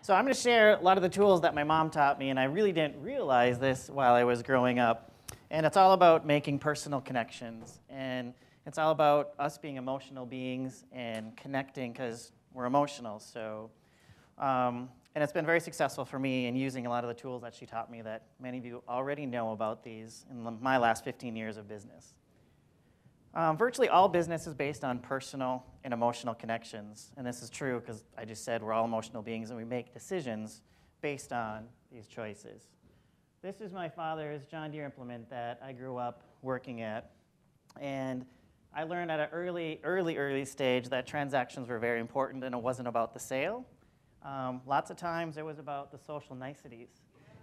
So I'm going to share a lot of the tools that my mom taught me, and I really didn't realize this while I was growing up. And it's all about making personal connections. And it's all about us being emotional beings and connecting because we're emotional. And it's been very successful for me in using a lot of the tools that she taught me that many of you already know about these in my last 15 years of business. Virtually all business is based on personal and emotional connections. And this is true because I just said we're all emotional beings and we make decisions based on these choices. This is my father's John Deere implement that I grew up working at. And I learned at an early stage that transactions were very important and it wasn't about the sale. Lots of times it was about the social niceties.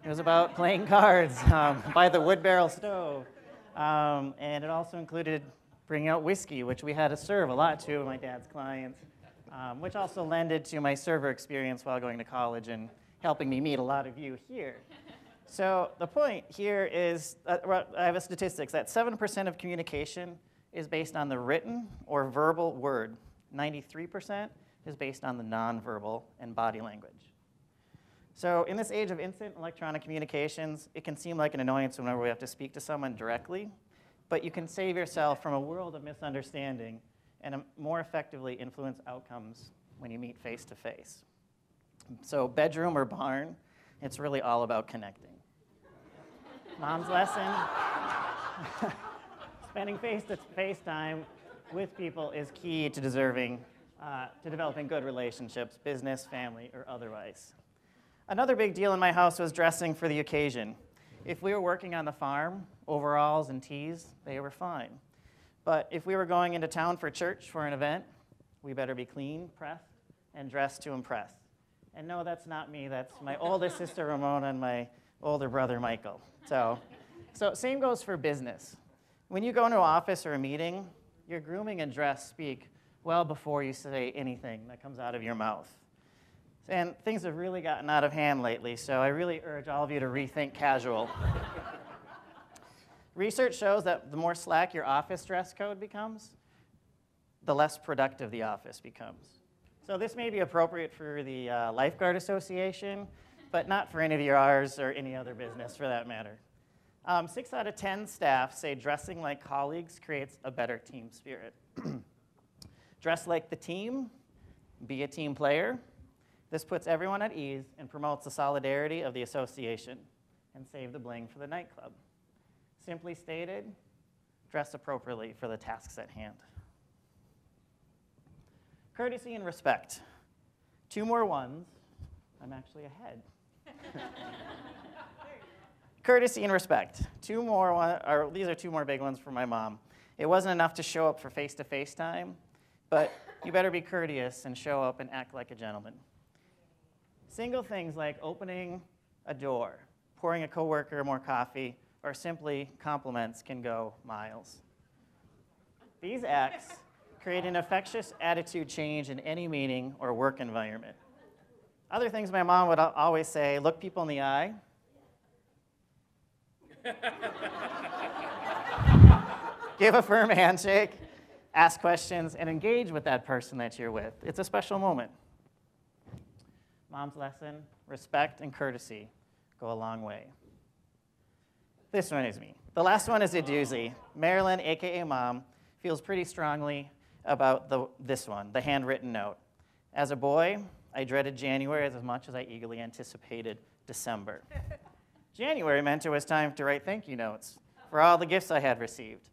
It was about playing cards by the wood barrel stove. And it also included bringing out whiskey, which we had to serve a lot to my dad's clients, which also lended to my server experience while going to college and helping me meet a lot of you here. So the point here is, I have a statistics that 7% of communication is based on the written or verbal word. 93% is based on the nonverbal and body language. So in this age of instant electronic communications, it can seem like an annoyance whenever we have to speak to someone directly, but you can save yourself from a world of misunderstanding and more effectively influence outcomes when you meet face to face. So bedroom or barn, it's really all about connecting. Mom's lesson, spending face-to-face time with people is key to developing good relationships, business, family, or otherwise. Another big deal in my house was dressing for the occasion. If we were working on the farm, overalls and tees, they were fine. But if we were going into town for church for an event, we better be clean, pressed, and dressed to impress. And no, that's not me. That's my oldest sister, Ramona, and my older brother, Michael. So same goes for business. When you go into an office or a meeting, your grooming and dress speak well before you say anything that comes out of your mouth. And things have really gotten out of hand lately, so I really urge all of you to rethink casual. Research shows that the more slack your office dress code becomes, the less productive the office becomes. So this may be appropriate for the Lifeguard Association, but not for any of yours or any other business for that matter. 6 out of 10 staff say dressing like colleagues creates a better team spirit. Dress like the team, be a team player. This puts everyone at ease and promotes the solidarity of the association and save the bling for the nightclub. Simply stated, dress appropriately for the tasks at hand. Courtesy and respect. 2 more ones. I'm actually ahead. Courtesy and respect. These are 2 more big ones for my mom. It wasn't enough to show up for face-to-face time, but you better be courteous and show up and act like a gentleman. Single things like opening a door, pouring a coworker more coffee, or simply compliments can go miles. These acts create an infectious attitude change in any meeting or work environment. Other things my mom would always say, look people in the eye. Give a firm handshake, ask questions, and engage with that person that you're with. It's a special moment. Mom's lesson, respect and courtesy go a long way. This one is me. The last one is a doozy. Marilyn, AKA Mom, feels pretty strongly about this one, the handwritten note. As a boy, I dreaded January as much as I eagerly anticipated December. January meant it was time to write thank you notes for all the gifts I had received.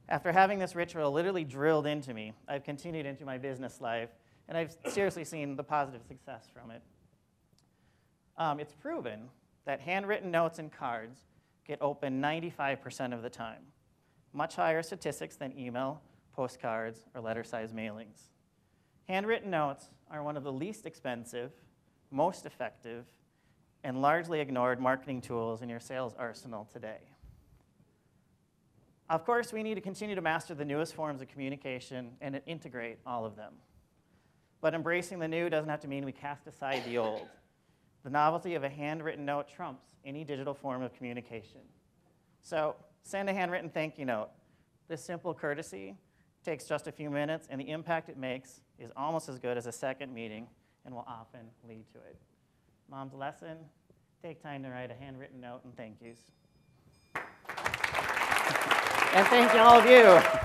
After having this ritual literally drilled into me, I've continued into my business life, and I've seriously seen the positive success from it. It's proven that handwritten notes and cards get opened 95% of the time, much higher statistics than email, postcards, or letter-sized mailings. Handwritten notes are one of the least expensive, most effective, and largely ignored marketing tools in your sales arsenal today. Of course, we need to continue to master the newest forms of communication and integrate all of them. But embracing the new doesn't have to mean we cast aside the old. The novelty of a handwritten note trumps any digital form of communication. So send a handwritten thank you note. This simple courtesy takes just a few minutes, and the impact it makes is almost as good as a second meeting and will often lead to it. Mom's lesson, take time to write a handwritten note and thank yous. And thank all of you.